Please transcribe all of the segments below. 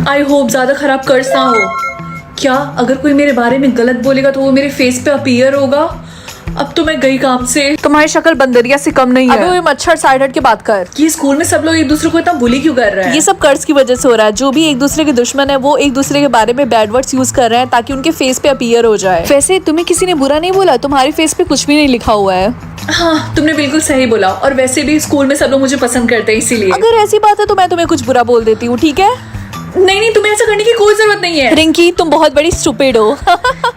I hope ज्यादा खराब कर्ज ना हो। क्या अगर कोई मेरे बारे में गलत बोलेगा तो वो मेरे फेस पे अपीयर होगा। अब तो मैं गई काम से। तुम्हारी शक्ल बंदरिया से कम नहीं है। अबे मच्छर साइड हट के बात कर। ये स्कूल में सब लोग एक दूसरे को इतना बुली क्यों कर रहे हैं? ये सब कर्ज की वजह से हो रहा है। जो भी एक दूसरे के दुश्मन है वो एक दूसरे के बारे में बैड वर्ड्स यूज कर रहे हैं ताकि उनके फेस पे अपीयर हो जाए। वैसे तुम्हें किसी ने बुरा नहीं बोला, तुम्हारे फेस पे कुछ भी नहीं लिखा हुआ है। हाँ तुमने बिल्कुल सही बोला। और वैसे भी स्कूल में सब लोग मुझे पसंद करते हैं इसीलिए। अगर ऐसी बात है तो मैं तुम्हें कुछ बुरा बोल देती हूँ, ठीक है? नहीं, तुम्हें ऐसा करने की कोई जरूरत नहीं है। रिंकी तुम बहुत बड़ी स्टूपिड हो।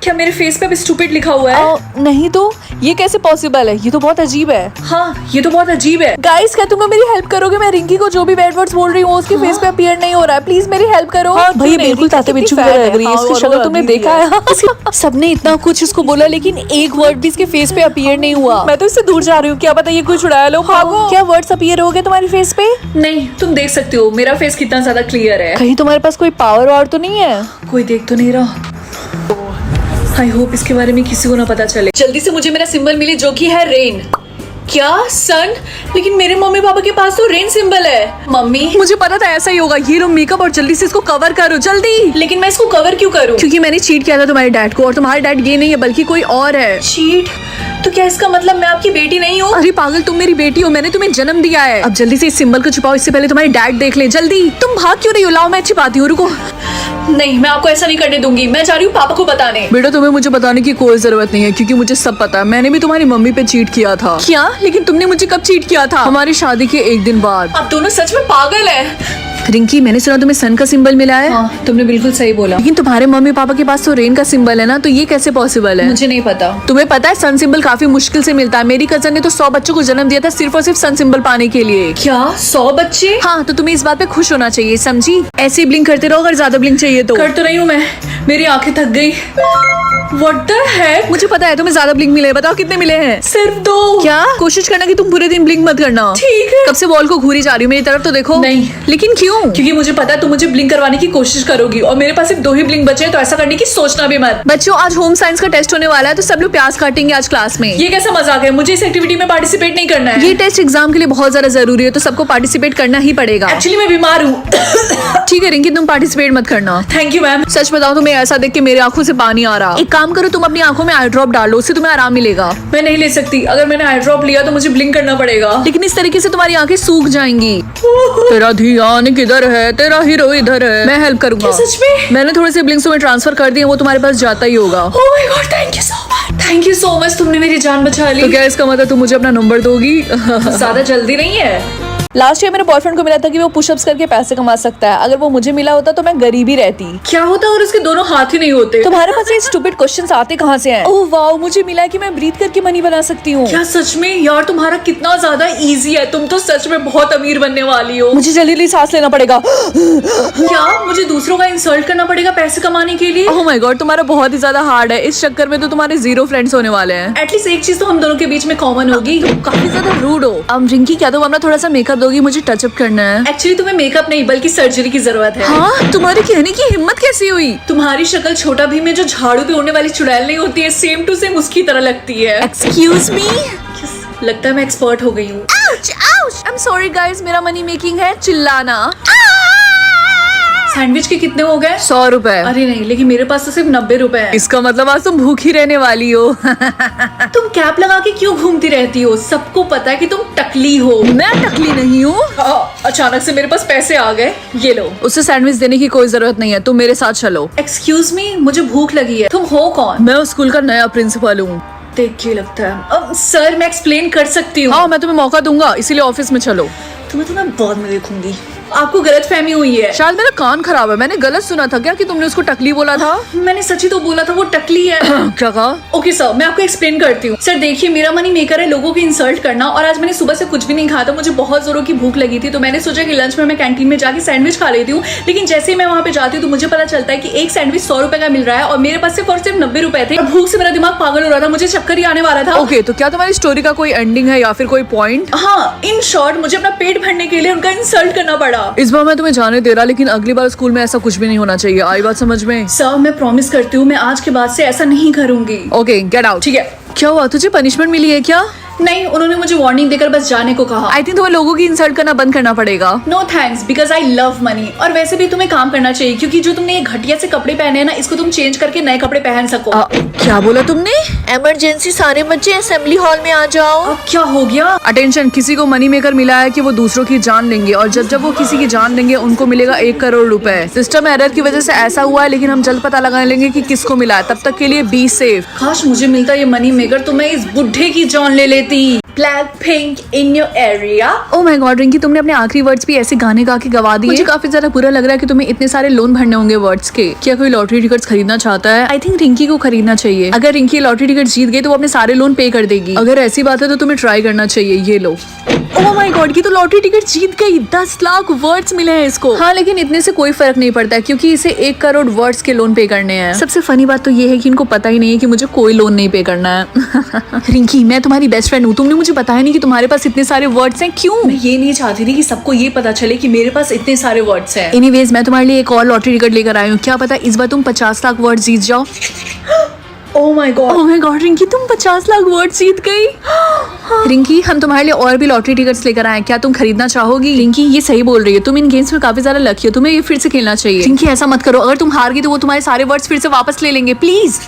क्या मेरे फेस पे अब स्टूपिड लिखा हुआ है? नहीं तो ये कैसे पॉसिबल है? ये तो बहुत अजीब है। हाँ ये तो बहुत अजीब है। गाइस क्या तुम मेरी हेल्प करोगे? मैं रिंकी को जो भी बैड वर्ड्स बोल रही हूँ उसके फेस पे अपीयर नहीं हो रहा है। प्लीज मेरी हेल्प करो। भैया बिल्कुल ताते बिच्छू की तरह लग रही है। इसकी शक्ल तुमने देखा है? सबने इतना कुछ इसको बोला लेकिन एक वर्ड भी इसके फेस पे अपीयर नहीं हुआ। मैं तो इससे दूर जा रही हूँ। क्या पता ये कोई छुड़ाया लो। भागो। क्या वर्ड्स अपीयर हो गए तुम्हारे फेस पे? नहीं तुम देख सकते हो मेरा फेस कितना ज्यादा क्लियर है। कहीं तुम्हारे पास कोई पावर वार तो नहीं है? कोई देख तो नहीं रहा। आई होप इसके बारे में किसी को ना पता चले। जल्दी से मुझे मेरा सिंबल मिले जो कि है रेन। क्या सन? लेकिन मेरे मम्मी पापा के पास तो रेन सिंबल है। मम्मी मुझे पता था ऐसा ही होगा। ये लो मेकअप और जल्दी से इसको कवर करो जल्दी। लेकिन मैं इसको कवर क्यों करूं? क्योंकि मैंने चीट किया था तुम्हारे डैड को और तुम्हारा डैड ये नहीं है बल्कि कोई और है। चीट? तो क्या इसका मतलब मैं आपकी बेटी नहीं हूँ? अरे पागल तुम मेरी बेटी हो। मैंने तुम्हें जन्म दिया है। अब जल्दी से इस सिंबल को छुपाओ इससे पहले तुम्हारे डैड देख ले। जल्दी। तुम भाग क्यों रही हो? लाओ मैं छिपाती हूँ। रुको। नहीं मैं आपको ऐसा नहीं करने दूंगी। मैं जा रही हूँ पापा को बताने। बेटा तुम्हें मुझे बताने की कोई जरूरत नहीं है क्योंकि मुझे सब पता है। मैंने भी तुम्हारी मम्मी पे चीट किया था। क्या? लेकिन तुमने मुझे कब चीट किया था? हमारी शादी के एक दिन बाद। आप दोनों सच में पागल है। रिंकी मैंने सुना तुम्हें सन का सिंबल मिला है। हाँ, तुमने बिल्कुल सही बोला। लेकिन तुम्हारे मम्मी पापा के पास तो रेन का सिंबल है ना, तो ये कैसे पॉसिबल है? मुझे नहीं पता। तुम्हें पता है सन सिंबल काफी मुश्किल से मिलता है। मेरी कजन ने तो 100 बच्चों को जन्म दिया था सिर्फ और सिर्फ सन सिंबल पाने के लिए। क्या 100 बच्चे? हाँ तो तुम्हें इस बात पे खुश होना चाहिए, समझी? ऐसे ब्लिंक करते रहो अगर ज्यादा ब्लिंक चाहिए तो। कर तो रही हूँ मैं। मेरी आंखें थक गई। What the heck? मुझे पता है तुम्हें ज्यादा ब्लिंक मिले। बताओ कितने मिले हैं? सिर्फ 2। क्या? कोशिश करना कि तुम पूरे दिन ब्लिंक मत करना। ठीक है। कब से वॉल को घूरी जा रही हूँ, मेरी तरफ तो देखो। नहीं। लेकिन क्यों? क्योंकि मुझे पता है तुम मुझे ब्लिंक करवाने की कोशिश करोगी और मेरे पास सिर्फ 2 ही ब्लिंक बचे हैं, तो ऐसा करने की सोचना भी मत। बच्चों आज होम साइंस का टेस्ट होने वाला है तो सब लोग प्याज काटेंगे आज क्लास में। ये कैसा मजाक है? मुझे इस एक्टिविटी में पार्टिसिपेट नहीं करना है। ये टेस्ट एग्जाम के लिए बहुत ज्यादा जरूरी है तो सबको पार्टिसिपेट करना ही पड़ेगा। एक्चुअली मैं बीमार हूँ। ठीक है रिंकी तुम पार्टिसिपेट मत करना। Thank you ma'am. सच बताओ तुम्हें ऐसा देख के मेरी आंखों से पानी आ रहा। एक काम करो तुम अपनी आंखों में आई ड्रॉप डालो, उससे तुम्हें आराम मिलेगा। मैं नहीं ले सकती। अगर मैंने आई ड्रॉप लिया तो मुझे ब्लिंक करना पड़ेगा। लेकिन इस तरीके से तुम्हारी आंखें सूख जाएंगी। तेरा ध्यान किधर है? तेरा हीरो इधर है। मैं हेल्प करूंगा। सच में? मैंने थोड़े से ब्लिंक्स तुम्हें ट्रांसफर कर दिए, वो तुम्हारे पास जाता ही होगा। Oh my God thank you so much. Thank you so much. तुमने मेरी जान बचा ली। तो क्या इसका मतलब तुम मुझे अपना नंबर दोगी? ज्यादा जल्दी नहीं है। लास्ट ईयर मेरे बॉयफ्रेंड को मिला था कि वो पुशअप्स करके पैसे कमा सकता है। अगर वो मुझे मिला होता तो मैं गरीब ही रहती। क्या होता और उसके दोनों हाथ ही नहीं होते? तुम्हारे पास ये स्टूपिड क्वेश्चंस आते कहाँ से हैं? ओह वाओ मुझे मिला है कि मैं ब्रीथ करके मनी बना सकती हूँ। क्या सच में? यार तुम्हारा कितना ज्यादा इजी है। तुम तो सच में बहुत अमीर बनने वाली हो। मुझे जल्दी जल्दी सांस लेना पड़ेगा। क्या मुझे दूसरों का इंसल्ट करना पड़ेगा पैसे कमाने के लिए? ओह माय गॉड तुम्हारा बहुत ही ज्यादा हार्ड है। इस चक्कर में तो तुम्हारे 0 फ्रेंड्स होने वाले हैं। एटलीस्ट एक चीज तो हम दोनों के बीच में कॉमन होगी। काफी ज्यादा रूड हो। रिंकी क्या तुम अपना थोड़ा सा मेकअप दोगी? मुझे टचअप करना है। एक्चुअली तुम्हें मेकअप नहीं बल्कि सर्जरी की जरूरत है। हाँ तुम्हारे कहने की हिम्मत कैसी हुई? तुम्हारी शक्ल छोटा भीम में जो झाड़ू पे उड़ने वाली चुड़ैल नहीं होती है, सेम टू सेम उसकी तरह लगती है। Excuse me. लगता है मैं एक्सपर्ट हो गई हूँ। आई एम सॉरी गाइस मेरा मनी मेकिंग है चिल्लाना। सैंडविच के कितने हो गए? 100 रुपए। अरे नहीं लेकिन मेरे पास तो सिर्फ 90 रुपए है। इसका मतलब आज तुम भूखी रहने वाली हो। तुम कैप लगा के क्यों घूमती रहती हो? सबको पता है कि तुम टकली हो। मैं टकली नहीं हूँ। अचानक से मेरे पास पैसे आ गए। ये लो। उसे सैंडविच देने की कोई जरूरत नहीं है, तुम मेरे साथ चलो। एक्सक्यूज मी मुझे भूख लगी है। तुम हो कौन? मैं उस स्कूल का नया प्रिंसिपल हूँ। देख के लगता है। सर मैं एक्सप्लेन कर सकती हूँ। हाँ मैं तुम्हें मौका दूंगा इसीलिए ऑफिस में चलो। तुम्हें तो मैं बाद में देखूंगी। आपको गलतफहमी हुई है। शायद मेरा कान खराब है। मैंने गलत सुना था क्या कि तुमने उसको टकली बोला था? मैंने सच्ची तो बोला था वो टकली है। क्या कहा? ओके सर मैं आपको एक्सप्लेन करती हूँ। सर देखिए मेरा मनी मेकर है लोगों की इंसल्ट करना, और आज मैंने सुबह से कुछ भी नहीं खाया था। मुझे बहुत जोरों की भूख लगी थी तो मैंने सोचा कि लंच में मैं कैंटीन में जाके सैंडविच खा लेती हूँ। लेकिन जैसे ही मैं वहाँ पे जाती हूँ तो मुझे पता चलता है कि एक सैंडविच 100 रुपए का मिल रहा है और मेरे पास सिर्फ और सिर्फ 90 रुपए थे। भूख से मेरा दिमाग पागल हो रहा था, मुझे चक्कर ही आने वाला था। ओके तो क्या तुम्हारी स्टोरी का कोई एंडिंग है या फिर कोई पॉइंट? हाँ इन शॉर्ट मुझे अपना पेट भरने के लिए उनका इंसल्ट करना पड़ा। इस बार मैं तुम्हें जाने दे रहा, लेकिन अगली बार स्कूल में ऐसा कुछ भी नहीं होना चाहिए। आई बात समझ में? सर मैं प्रॉमिस करती हूँ मैं आज के बाद से ऐसा नहीं करूंगी। Okay get out. ठीक है। क्या हुआ? तुझे पनिशमेंट मिली है क्या? नहीं, उन्होंने मुझे वार्निंग देकर बस जाने को कहा। आई थिंक तुम्हें लोगों की इंसल्ट करना बंद करना पड़ेगा। No thanks, because I love money. और वैसे भी तुम्हें काम करना चाहिए, क्योंकि जो तुमने ये घटिया से कपड़े पहने हैं ना, इसको तुम चेंज करके नए कपड़े पहन सको। क्या बोला तुमने? इमरजेंसी, सारे बच्चे असेंबली हॉल में आ जाओ। अब क्या हो गया? अटेंशन, किसी को मनी मेकर मिला है कि वो दूसरों की जान लेंगे, और जब वो किसी की जान लेंगे उनको मिलेगा 1 करोड़ रुपए। सिस्टम एरर की वजह से ऐसा हुआ है, लेकिन हम जल्द पता लगा लेंगे कि किसको मिला है। तब तक के लिए बी सेफ। काश मुझे मिलता ये मनी मेकर, तो मैं इस बुढ़े की जान ले लेती। Black pink in your area. Oh my God Rinki, तुमने अपने आखिरी वर्ड्स भी ऐसे गाने गा के गवा दिए। मुझे काफी ज्यादा बुरा लग रहा है कि तुम्हें इतने सारे लोन भरने होंगे वर्ड्स के। क्या कोई लॉटरी टिकट्स खरीदना चाहता है? आई थिंक रिंकी को खरीदना चाहिए। अगर रिंकी लॉटरी टिकट जीत गई तो वो अपने सारे लोन पे कर देगी। अगर ऐसी बात है तो तुम्हें ट्राई करना चाहिए। ये लो। ओह माय गॉड, की तो लॉटरी टिकट जीत गई। 10 लाख वर्ड्स मिले हैं इसको। हाँ, लेकिन इतने से कोई फर्क नहीं पड़ता है, क्योंकि इसे 1 करोड़ वर्ड्स के लोन पे करने हैं। सबसे फनी बात तो ये है कि इनको पता ही नहीं है कि मुझे कोई लोन नहीं पे करना है। रिंकी, मैं तुम्हारी बेस्ट फ्रेंड हूँ, तुमने मुझे बताया नहीं कि तुम्हारे पास इतने सारे वर्ड्स हैं। क्यों? मैं ये नहीं चाहती थी कि सबको ये पता चले कि मेरे पास इतने सारे वर्ड्स हैं। एनीवेज, मैं तुम्हारे लिए एक और लॉटरी टिकट लेकर आई हूँ। क्या पता इस बार तुम 50 लाख वर्ड जीत जाओ। ओह माय गॉड रिंकी, तुम 50 लाख वर्ड जीत गई। रिंकी, हम तुम्हारे लिए और भी लॉटरी टिकट्स लेकर आए हैं, क्या तुम खरीदना चाहोगी? रिंकी, ये सही बोल रही है, तुम इन गेम्स में काफी ज्यादा लकी हो, तुम्हें ये फिर से खेलना चाहिए। रिंकी, ऐसा मत करो, अगर तुम हार गई तो वो तुम्हारे सारे वर्ड्स फिर से वापस ले लेंगे, प्लीज।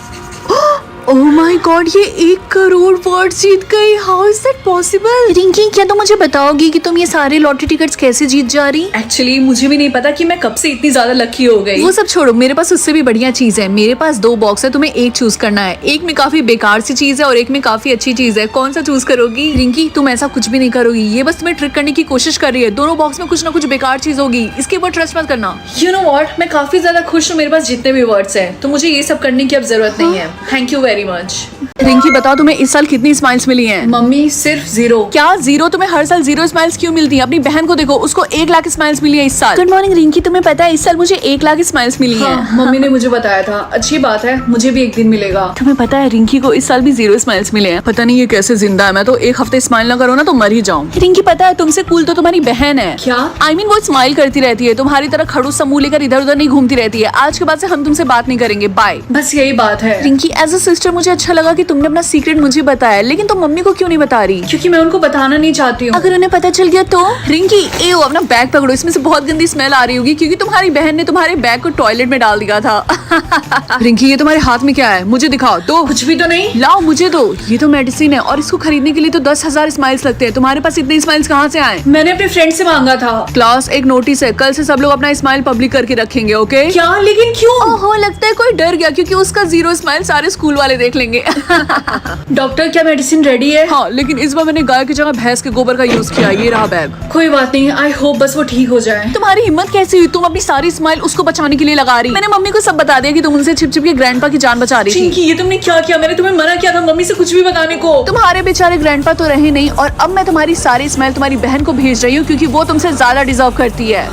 ओह माय गॉड, ये 1 करोड़ वर्ड जीत गई। How is that possible? Rinki, क्या तुम मुझे बताओगी कि तुम ये सारे लॉटरी टिकट्स कैसे जीत जा रही? एक्चुअली मुझे भी नहीं पता कि मैं कब से इतनी ज्यादा लकी हो गई। वो सब छोड़ो, मेरे पास उससे भी बढ़िया चीज है। मेरे पास 2 बॉक्स है, तुम्हें एक चूज करना है। एक में काफी बेकार सी चीज है और एक में काफी अच्छी चीज है। कौन सा चूज करोगी? रिंकी, तुम ऐसा कुछ भी नहीं करोगी, ये बस तुम्हें ट्रिक करने की कोशिश कर रही है। दोनों बॉक्स में कुछ ना कुछ बेकार चीज होगी, इसके ऊपर ट्रस्ट मत करना। यू नो व्हाट, मैं काफी ज्यादा खुश हूँ मेरे पास जितने भी वर्ड्स हैं, तो मुझे ये सब करने की अब जरूरत नहीं है। Thank you very much. Rinki, बताओ तुम्हें इस साल कितनी स्माइल्स मिली हैं? मम्मी, सिर्फ 0। क्या 0? तुम्हें हर साल 0 स्माइल्स क्यों मिलती हैं? अपनी बहन को देखो, उसको 1 लाख स्माइल्स मिली है इस साल। गुड मॉर्निंग रिंकी, तुम्हें पता है इस साल मुझे 1 लाख स्माइल्स मिली हैं। मम्मी ने मुझे बताया था। अच्छी बात है, मुझे भी एक दिन मिलेगा। तुम्हें पता है रिंकी को इस साल भी 0 स्माइल्स मिले हैं। पता नहीं ये कैसे जिंदा है। मैं तो 1 हफ्ते स्माइल ना करो ना तो मर ही जाऊं। रिंकी, पता है तुमसे कूल तो तुम्हारी बहन है। क्या? आई मीन वो स्माइल करती रहती है, तुम्हारी तरह खड़ूस सा मुंह लेकर इधर उधर नहीं घूमती रहती है। आज के बाद से हम तुमसे बात नहीं करेंगे, बाय। बस यही बात है। रिंकी, एज अ सिस्टर मुझे अच्छा लगा कि तुमने अपना सीक्रेट मुझे बताया, लेकिन तुम मम्मी को क्यों नहीं बता रही? क्योंकि मैं उनको बताना नहीं चाहती हूँ। अगर उन्हें पता चल गया तो? रिंकी, ए ओ, अपना बैग पकड़ो, इसमें से बहुत गंदी स्मेल आ रही होगी, क्योंकि तुम्हारी बहन ने तुम्हारे बैग को टॉयलेट में डाल दिया था। रिंकी, ये तुम्हारे हाथ में क्या है? मुझे दिखाओ। दो। कुछ भी तो नहीं। लाओ, मुझे दो। ये तो मेडिसिन है और इसको खरीदने के लिए तो 10,000 स्माइल्स लगते हैं। तुम्हारे पास इतने स्माइल्स कहाँ से आए? मैंने अपने फ्रेंड से मांगा था। क्लास, एक नोटिस है, कल से सब लोग अपना स्माइल पब्लिक करके रखेंगे, ओके? क्या? लेकिन क्यों? ओहो, लगता है कोई डर गया, क्योंकि उसका 0 स्माइल सारे स्कूल वाले देख लेंगे। डॉक्टर, क्या मेडिसिन रेडी है? हाँ, लेकिन इस बार मैंने गाय की जगह भैंस के गोबर का यूज किया। ये रहा बैग। कोई बात नहीं, आई होप बस वो ठीक हो जाए। तुम्हारी हिम्मत कैसी हुई? तुम अपनी सारी स्माइल उसको बचाने के लिए लगा रही। मैंने मम्मी को सब बता दिया कि तुम उनसे छिप छिप के ग्रैंडपा की जान बचा रही थी। चिंकी, ये तुमने क्या किया? मैंने तुम्हें मना किया था मम्मी से कुछ भी बताने को। तुम्हारे बेचारे ग्रैंडपा तो रहे नहीं, और अब मैं तुम्हारी सारी स्माइल तुम्हारी बहन को भेज रही हूँ, क्योंकि वो तुमसे ज्यादा डिजर्व करती है।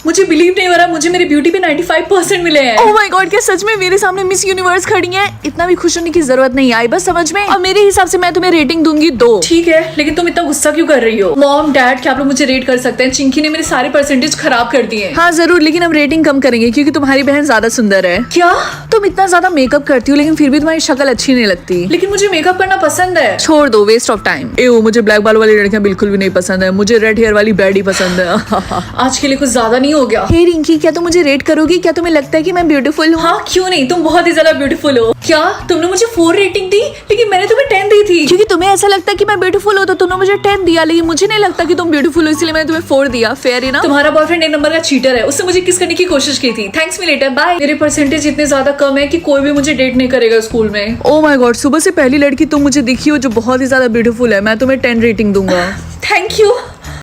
मुझे बिलीव नहीं हो रहा, मुझे मेरी ब्यूटी पे 95% मिले हैं। ओह माय गॉड, क्या सच में मेरे सामने मिस यूनिवर्स खड़ी हैं? इतना भी खुश होने की जरूरत नहीं आई, बस समझ में। और मेरे हिसाब से मैं तुम्हें रेटिंग दूंगी 2। ठीक है, लेकिन तुम इतना गुस्सा क्यों कर रही हो? मॉम, डैड, क्या आप लोग मुझे रेट कर सकते हैं? चिंकी ने मेरे सारे परसेंटेज खराब कर दिए। हाँ जरूर, लेकिन हम रेटिंग कम करेंगे क्योंकि तुम्हारी बहन ज्यादा सुंदर है। क्या? तुम इतना ज्यादा मेकअप करती हो, लेकिन फिर भी तुम्हारी शक्ल अच्छी नहीं लगती। लेकिन मुझे मेकअप करना पसंद है। छोड़ दो, वेस्ट ऑफ टाइम। मुझे ब्लैक बाल वाली लड़कियां बिल्कुल भी नहीं पसंद है, मुझे रेड हेयर वाली बैडी पसंद है। आज के लिए कुछ ज्यादा नहीं हो गया? हे रिंकी, क्या तुम मुझे रेट करोगी? क्या तुम्हें लगता है कि मैं ब्यूटीफुल हूँ? हाँ, क्यों नहीं, तुम बहुत ही ज्यादा ब्यूटीफुल हो। क्या तुमने मुझे 4 रेटिंग दी, लेकिन मैंने तुम्हें 10 दी थी। क्योंकि तुम्हें ऐसा लगता है कि मैं ब्यूटीफुल हूँ तो तुमने मुझे 10 दिया, लेकिन मुझे नहीं लगता कि तुम ब्यूटीफुल हो, इसलिए मैंने तुम्हें 4 दिया। फेयर है ना? तुम्हारा बॉयफ्रेंड 1 नंबर का चीटर है, उससे मुझे किस करने की कोशिश की थी। Thanks me later, bye. मेरे परसेंटेज इतने ज्यादा कम है कि कोई भी मुझे डेट नहीं करेगा स्कूल में। ओह माय गॉड, सुबह से पहली लड़की तुम मुझे दिखी हो जो बहुत ही ज्यादा ब्यूटीफुल है। मैं तुम्हें 10 रेटिंग दूंगा। Thank you.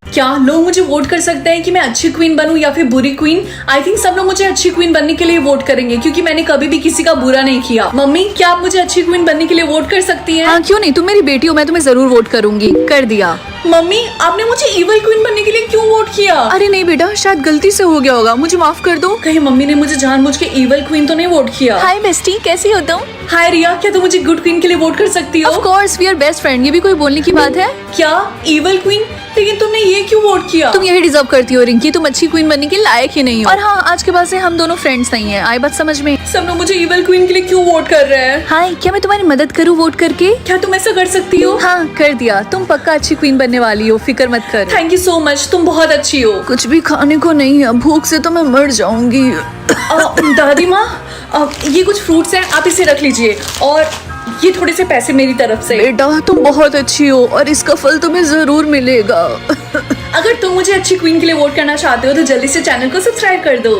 क्या लोग मुझे वोट कर सकते हैं कि मैं अच्छी क्वीन बनूं या फिर बुरी क्वीन? आई थिंक सब लोग मुझे अच्छी क्वीन बनने के लिए वोट करेंगे, क्योंकि मैंने कभी भी किसी का बुरा नहीं किया। मम्मी, क्या आप मुझे अच्छी क्वीन बनने के लिए वोट कर सकती हैं? हाँ, क्यों नहीं, तुम मेरी बेटी हो, मैं तुम्हें जरूर वोट करूंगी। कर दिया। मम्मी, आपने मुझे इविल क्वीन बनने के लिए क्यों वोट किया? अरे नहीं बेटा, शायद गलती से हो गया होगा, मुझे माफ कर दो। कहीं मम्मी ने मुझे जानबूझ के इविल क्वीन तो नहीं वोट किया? हाय बेस्टी, कैसी हो तुम? हाय रिया, क्या तुम मुझे गुड क्वीन के लिए वोट कर सकती हो? Of course, we are best friend. ये भी कोई बोलने की बात है? क्या इविल क्वीन? लेकिन तुमने ये क्यों वोट किया? तुम यही डिजर्व करती हो रिंकी, तुम अच्छी क्वीन बनने के लायक ही नहीं हो। और हाँ, आज के बाद से हम दोनों फ्रेंड्स नहीं है, आई बात समझ में? सब लोग मुझे इवल क्वीन के लिए क्यों वोट कर रहे हैं? हाय, क्या मैं तुम्हारी मदद करूँ वोट करके? क्या तुम ऐसा कर सकती हो? हाँ, कर दिया। तुम पक्का अच्छी क्वीन बनने वाली हो, फिक्र मत कर। थैंक यू सो मच, तुम बहुत अच्छी हो। कुछ भी खाने को नहीं है, भूख से तो मैं मर जाऊंगी। दादी माँ, ये कुछ फ्रूट्स हैं, आप इसे रख लीजिए और ये थोड़े से पैसे मेरी तरफ से। बेटा, तुम बहुत अच्छी हो और इसका फल तुम्हें जरूर मिलेगा। अगर तुम मुझे अच्छी क्वीन के लिए वोट करना चाहते हो तो जल्दी से चैनल को सब्सक्राइब कर दो।